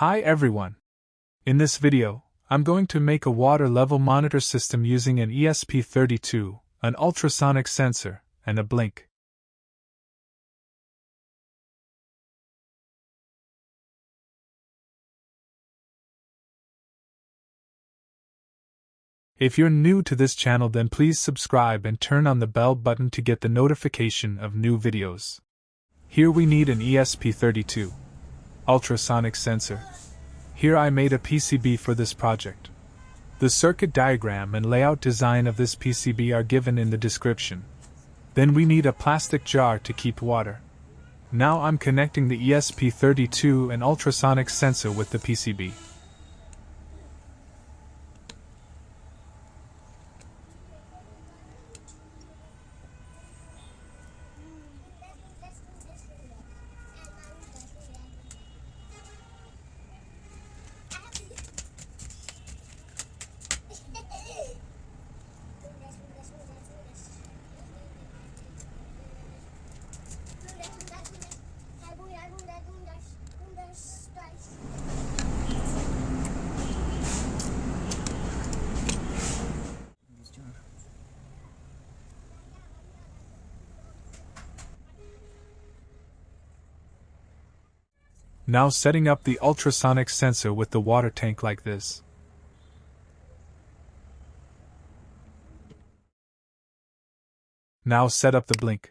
Hi everyone! In this video, I'm going to make a water level monitor system using an ESP32, an ultrasonic sensor, and a Blynk. If you're new to this channel, then please subscribe and turn on the bell button to get the notification of new videos. Here we need an ESP32 ultrasonic sensor. Here I made a PCB for this project. The circuit diagram and layout design of this PCB are given in the description. Then we need a plastic jar to keep water. Now I'm connecting the ESP32 and ultrasonic sensor with the PCB. Now setting up the ultrasonic sensor with the water tank like this. Now set up the Blynk.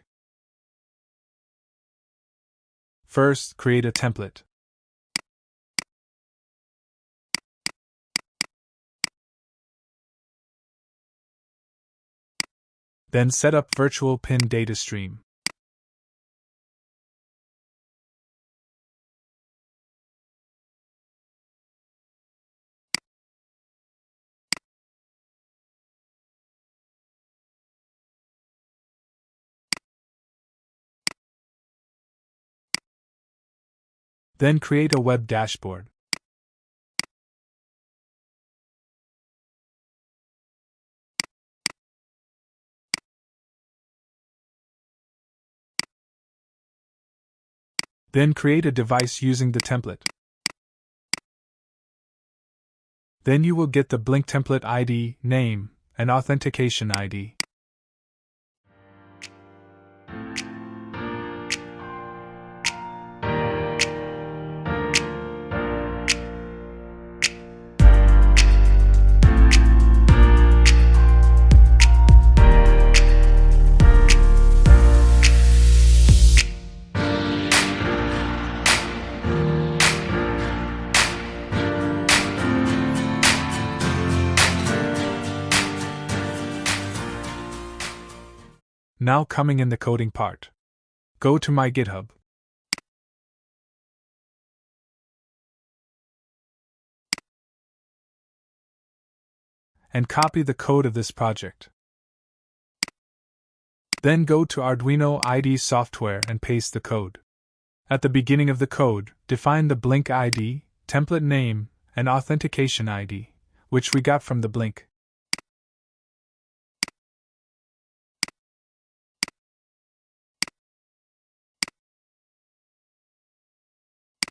First, create a template. Then set up virtual pin data stream. Then create a web dashboard. Then create a device using the template. Then you will get the Blynk template ID, name, and authentication ID. Now coming in the coding part. Go to my GitHub. And copy the code of this project. Then go to Arduino IDE software and paste the code. At the beginning of the code, define the Blynk ID, template name, and authentication ID, which we got from the Blynk.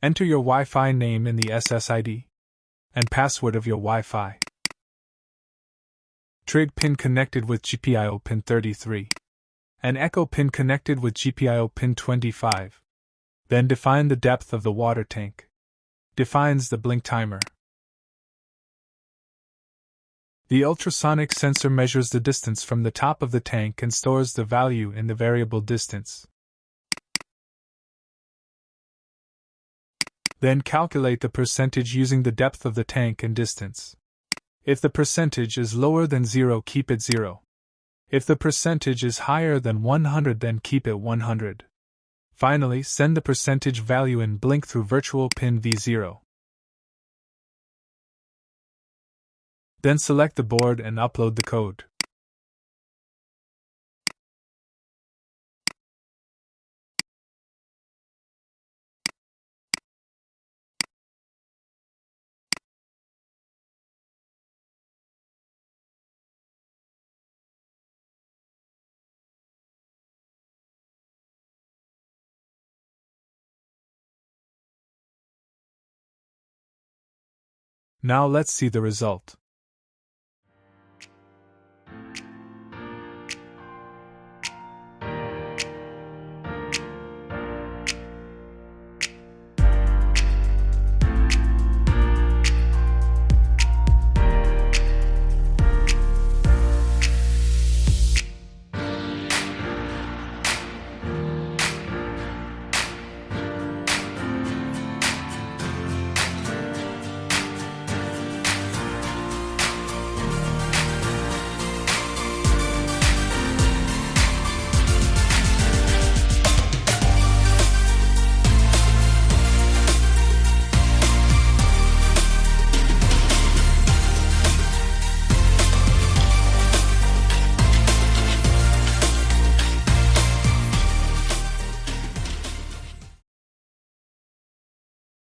Enter your Wi-Fi name in the SSID and password of your Wi-Fi. Trig pin connected with GPIO pin 33 and echo pin connected with GPIO pin 25. Then define the depth of the water tank. Defines the Blynk timer. The ultrasonic sensor measures the distance from the top of the tank and stores the value in the variable distance. Then calculate the percentage using the depth of the tank and distance. If the percentage is lower than 0, keep it 0. If the percentage is higher than 100, then keep it 100. Finally, send the percentage value in Blynk through virtual pin V0. Then select the board and upload the code. Now let's see the result.